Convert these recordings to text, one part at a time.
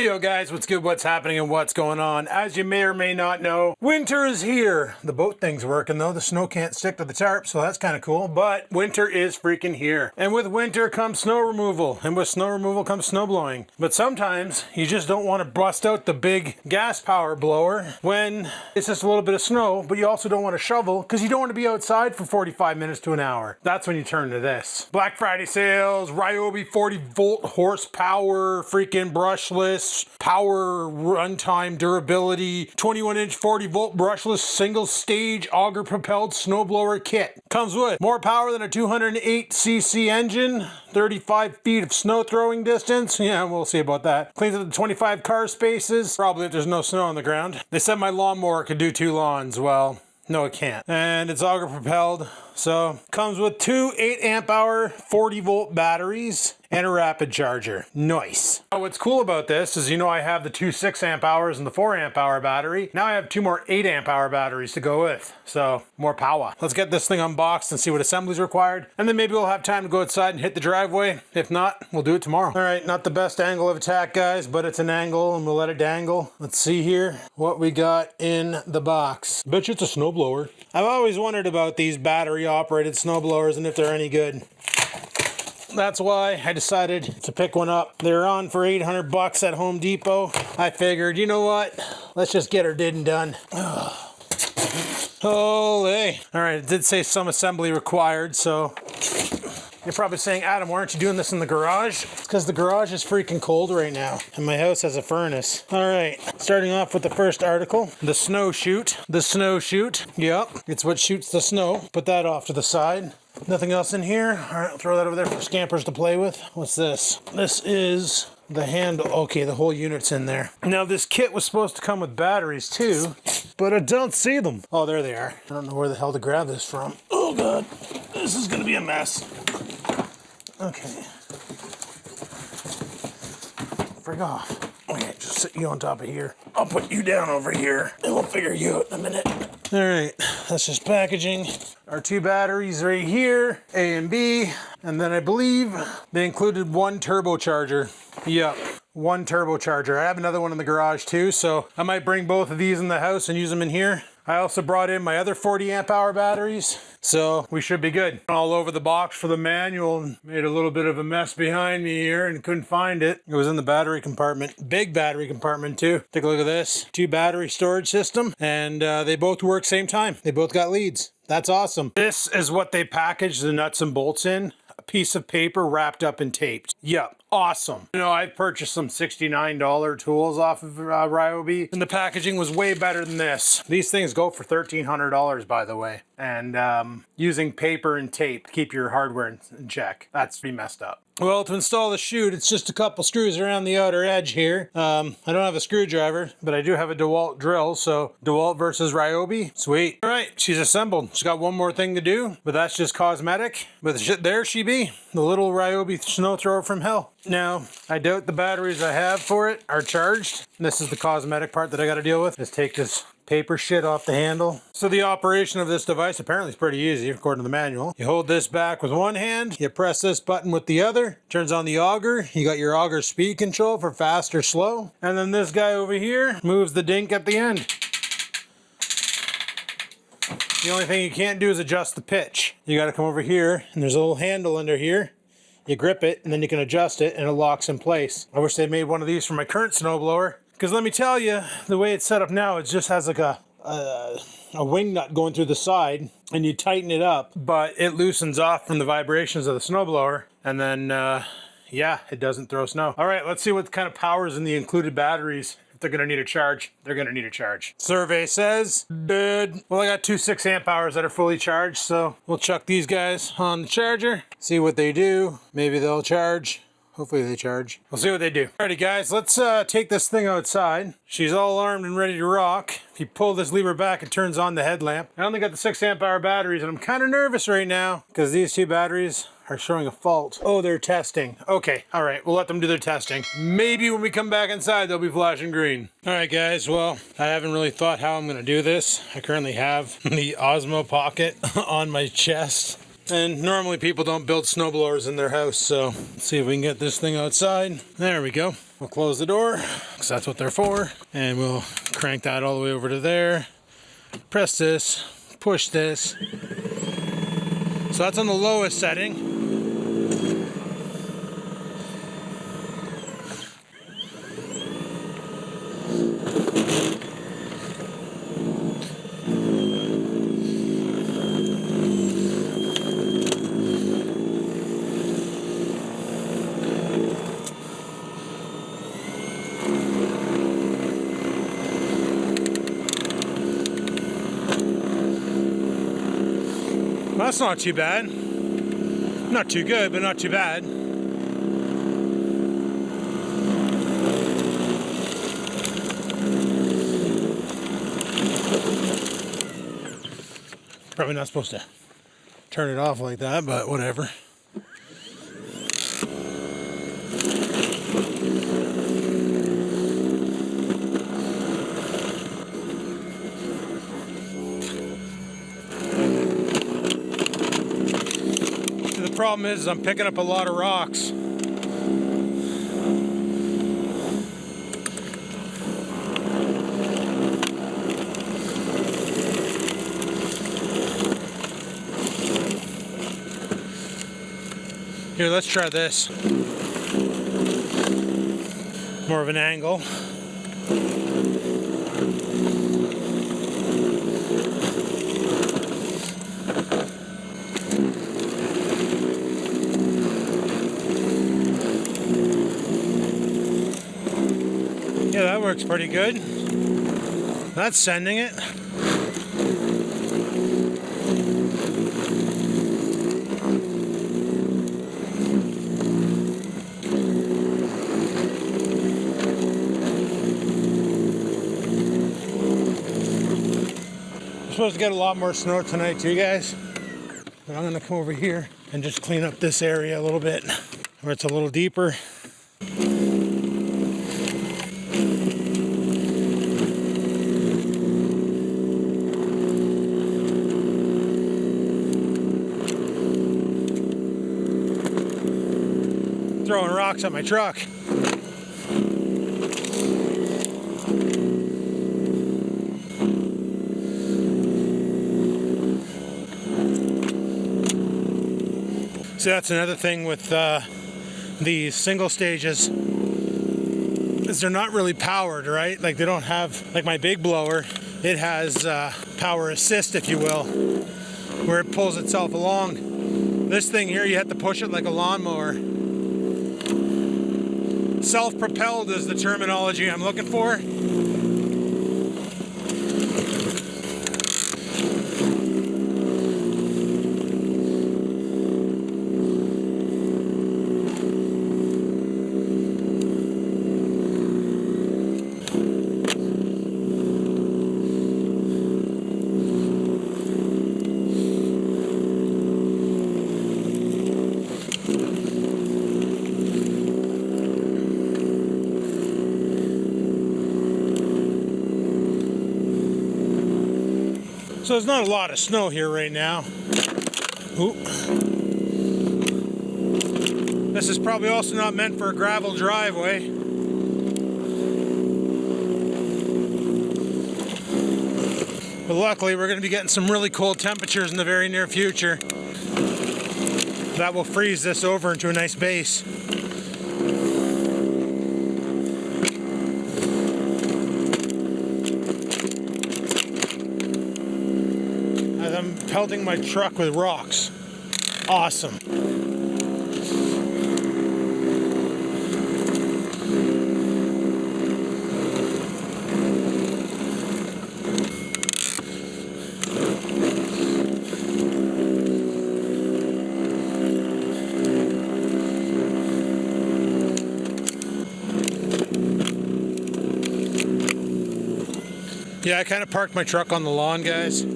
Yo guys, what's good, what's happening, and what's going on? As you may or may not know, winter is here. The boat thing's working though. The snow can't stick to the tarp, so that's kind of cool. But winter is freaking here. And with winter comes snow removal. And with snow removal comes snow blowing. But sometimes you just don't want to bust out the big gas power blower when it's just a little bit of snow, but you also don't want to shovel because you don't want to be outside for 45 minutes to an hour. That's when you turn to this. Black Friday sales, Ryobi 40 volt horsepower, freaking brushless, power, runtime, durability, 21-inch 40-volt brushless single-stage auger-propelled snowblower kit. Comes with more power than a 208cc engine, 35 feet of snow throwing distance. Yeah, we'll see about that. Cleans up to 25 car spaces, probably if there's no snow on the ground. They said my lawnmower could do 2 lawns. Well, no, it can't. And it's auger propelled. So comes with 2 8-amp-hour 40-volt batteries and a rapid charger. Nice. Now, what's cool about this is, I have the 2 6-amp-hours and the 4-amp-hour battery. Now I have 2 more 8-amp-hour batteries to go with. So more power. Let's get this thing unboxed and see what assembly's required. And then maybe we'll have time to go outside and hit the driveway. If not, we'll do it tomorrow. All right, not the best angle of attack, guys, but it's an angle and we'll let it dangle. Let's see here what we got in the box. Bet you it's a snowblower. I've always wondered about these battery operated snowblowers and if they're any good. That's why I decided to pick one up. They're on for $800 at Home Depot. I figured, you know what? Let's just get her did and done. Holy. All right, it did say some assembly required, so you're probably saying, Adam, why aren't you doing this in the garage? It's because the garage is freaking cold right now, and my house has a furnace. All right, starting off with the first article, the snow chute. The snow chute, yep, it's what shoots the snow. Put that off to the side. Nothing else in here. All right, I'll throw that over there for scampers to play with. What's this? This is the handle. Okay, the whole unit's in there. Now, this kit was supposed to come with batteries too, but I don't see them. Oh, there they are. I don't know where the hell to grab this from. Oh, God. This is going to be a mess. Okay. Frig off. Okay, just sit you on top of here. I'll put you down over here, and we'll figure you out in a minute. All right, that's just packaging. Our 2 batteries right here, A and B, and then I believe they included 1 turbocharger. Yep, 1 turbocharger. I have another one in the garage too, so I might bring both of these in the house and use them in here. I also brought in my other 40-amp-hour batteries, so we should be good. All over the box for the manual, and made a little bit of a mess behind me here and couldn't find it. It was in the battery compartment, big battery compartment too. Take a look at this, 2 battery storage system, and they both work same time. They both got leads. That's awesome. This is what they packaged the nuts and bolts in. A piece of paper wrapped up and taped. Yep. Awesome. I've purchased some $69 tools off of Ryobi, and the packaging was way better than this. These things go for $1,300, by the way. And using paper and tape to keep your hardware in check. That's pretty messed up. Well, to install the chute, it's just a couple screws around the outer edge here. I don't have a screwdriver, but I do have a DeWalt drill, so DeWalt versus Ryobi, sweet. All right, she's assembled. She's got one more thing to do, but that's just cosmetic. But there she be, the little Ryobi snow thrower from hell. Now, I doubt the batteries I have for it are charged. This is the cosmetic part that I got to deal with. Just take this paper shit off the handle. So the operation of this device apparently is pretty easy according to the manual. You hold this back with one hand, you press this button with the other, turns on the auger, you got your auger speed control for fast or slow, and then this guy over here moves the dink at the end. The only thing you can't do is adjust the pitch. You got to come over here, and there's a little handle under here. You grip it, and then you can adjust it, and it locks in place. I wish they made one of these for my current snowblower, because let me tell you, the way it's set up now, it just has like a wing nut going through the side, and you tighten it up, but it loosens off from the vibrations of the snowblower, and then, yeah, it doesn't throw snow. All right, let's see what kind of power is in the included batteries. If they're gonna need a charge, they're gonna need a charge. Survey says, good. Well, I got 2 6-amp-hours that are fully charged, so we'll chuck these guys on the charger, see what they do. Maybe they'll charge. Hopefully they charge. We'll see what they do. Alrighty guys, let's take this thing outside. She's all armed and ready to rock. If you pull this lever back, it turns on the headlamp. I only got the 6-amp-hour batteries, and I'm kind of nervous right now because these 2 batteries are showing a fault. Oh, they're testing. Okay, all right, we'll let them do their testing. Maybe when we come back inside, they'll be flashing green. All right, guys, well, I haven't really thought how I'm gonna do this. I currently have the Osmo Pocket on my chest. And normally people don't build snowblowers in their house, so let's see if we can get this thing outside. There we go. We'll close the door, because that's what they're for. And we'll crank that all the way over to there. Press this, push this. So that's on the lowest setting. That's not too bad. Not too good, but not too bad. Probably not supposed to turn it off like that, but whatever. The problem is I'm picking up a lot of rocks. Here, let's try this. More of an angle. Yeah, that works pretty good. That's sending it. We're supposed to get a lot more snow tonight too, guys. But I'm gonna come over here and just clean up this area a little bit where it's a little deeper. Throwing rocks at my truck. So that's another thing with these single stages, is they're not really powered, right? Like they don't have, like my big blower, it has power assist, if you will, where it pulls itself along. This thing here, you have to push it like a lawnmower. Self-propelled is the terminology I'm looking for. So there's not a lot of snow here right now. Ooh. This is probably also not meant for a gravel driveway. But luckily we're going to be getting some really cold temperatures in the very near future. That will freeze this over into a nice base. I'm pelting my truck with rocks. Awesome. Yeah, I kind of parked my truck on the lawn, guys.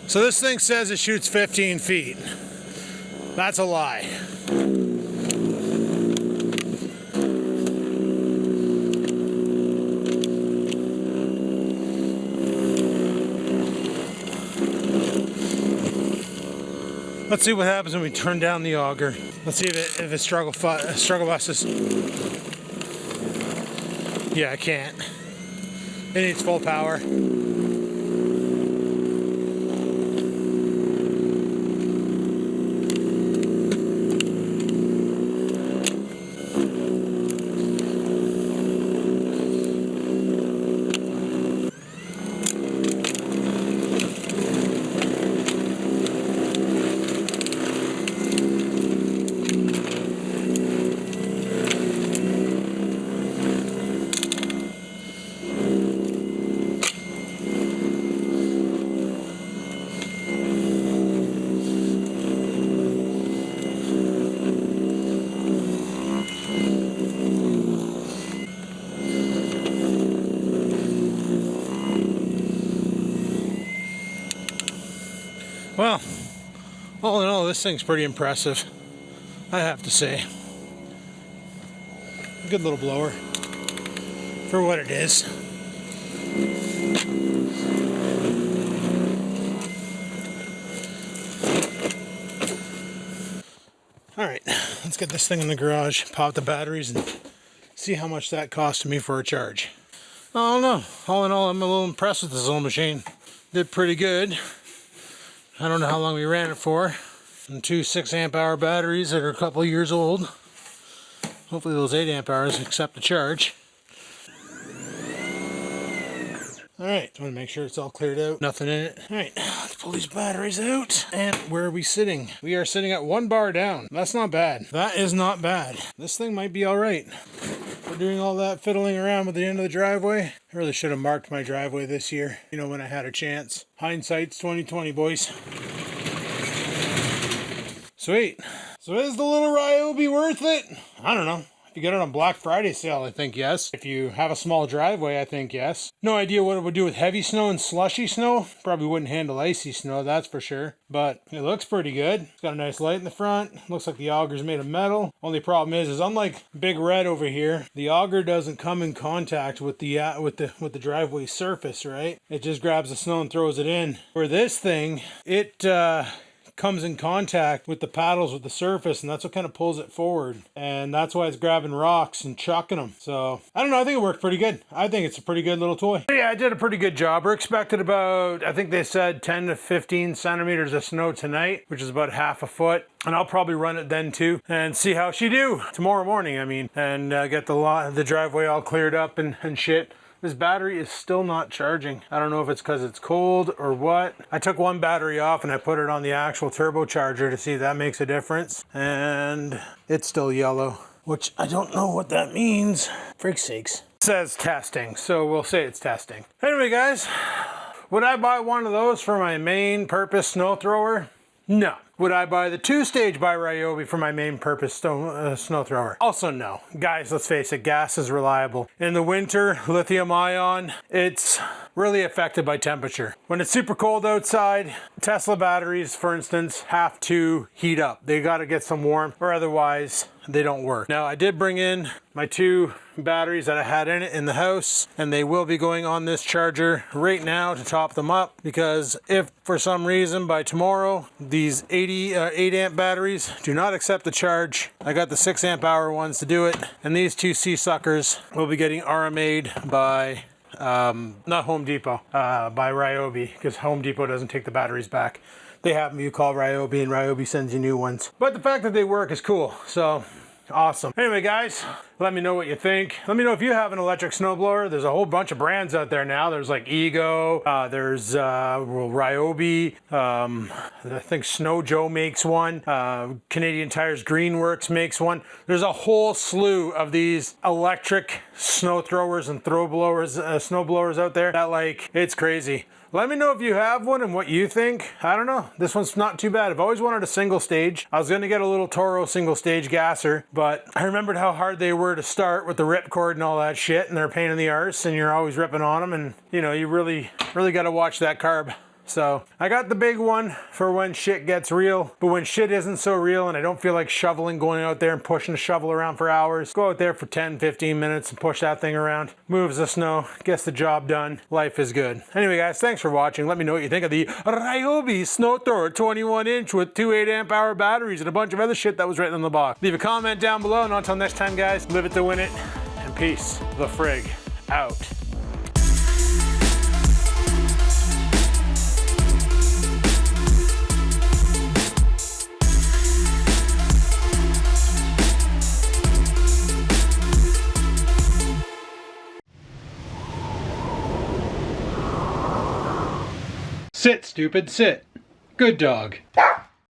So this thing says it shoots 15 feet. That's a lie. Let's see what happens when we turn down the auger. Let's see if it struggle buses. Yeah, I can't. It needs full power. Well, all in all, this thing's pretty impressive, I have to say. Good little blower for what it is. All right, let's get this thing in the garage, pop the batteries, and see how much that cost me for a charge. I don't know. All in all, I'm a little impressed with this little machine. Did pretty good. I don't know how long we ran it for. And 2 6-amp hour batteries that are a couple years old. Hopefully those 8 amp hours accept the charge. Alright, I want to make sure it's all cleared out. Nothing in it. Alright, let's pull these batteries out. And where are we sitting? We are sitting at 1 bar down. That's not bad. That is not bad. This thing might be alright. For doing all that fiddling around with the end of the driveway. I really should have marked my driveway this year. You know, when I had a chance. Hindsight's 20/20, boys. Sweet. So is the little Ryobi worth it? I don't know. If you get it on Black Friday sale, I think yes. If you have a small driveway, I think yes. No idea what it would do with heavy snow and slushy snow. Probably wouldn't handle icy snow, that's for sure. But it looks pretty good. It's got a nice light in the front. Looks like the auger's made of metal. Only problem is unlike Big Red over here, the auger doesn't come in contact with the driveway surface, right? It just grabs the snow and throws it in. Where this thing, it comes in contact with the paddles with the surface, and that's what kind of pulls it forward, and that's why it's grabbing rocks and chucking them. So I don't know, I think it worked pretty good. I think it's a pretty good little toy. But yeah, I did a pretty good job. We're expected about, I think they said 10 to 15 centimeters of snow tonight, which is about half a foot. And I'll probably run it then too and see how she do tomorrow morning, I mean, and get the driveway all cleared up and shit. This battery is still not charging. I don't know if it's because it's cold or what. I took one battery off and I put it on the actual turbocharger to see if that makes a difference. And it's still yellow, which I don't know what that means. Freak sakes. It says testing, so we'll say it's testing. Anyway, guys, would I buy one of those for my main purpose snow thrower? No. Would I buy the 2-stage by Ryobi for my main purpose snow thrower? Also no. Guys, let's face it, gas is reliable. In the winter, lithium ion, it's really affected by temperature. When it's super cold outside, Tesla batteries, for instance, have to heat up. They gotta get some warmth or otherwise they don't work. Now, I did bring in my 2 batteries that I had in it in the house, and they will be going on this charger right now to top them up, because if for some reason by tomorrow these 8 amp batteries do not accept the charge, I got the 6 amp hour ones to do it, and these 2 sea suckers will be getting RMA'd by not Home Depot, by Ryobi, because Home Depot doesn't take the batteries back. They have them, you call Ryobi, and Ryobi sends you new ones. But the fact that they work is cool, so awesome. Anyway, guys, let me know what you think. Let me know if you have an electric snowblower. There's a whole bunch of brands out there now. There's like Ego, there's Ryobi, I think Snow Joe makes one, Canadian Tires Greenworks makes one. There's a whole slew of these electric snow throwers and throw blowers, snow blowers out there that, like, it's crazy. Let me know if you have one and what you think. I don't know. This one's not too bad. I've always wanted a single stage. I was going to get a little Toro single stage gasser, but I remembered how hard they were to start with the rip cord and all that shit, and they're a pain in the arse, and you're always ripping on them, and you know, you really got to watch that carb. So I got the big one for when shit gets real, but when shit isn't so real and I don't feel like shoveling, going out there and pushing the shovel around for hours, go out there for 10, 15 minutes and push that thing around, moves the snow, gets the job done. Life is good. Anyway guys, thanks for watching. Let me know what you think of the Ryobi snow thrower 21 inch with two 8 amp hour batteries and a bunch of other shit that was written on the box. Leave a comment down below, and until next time guys, live it to win it, and peace the frig out. Sit, stupid, sit. Good dog.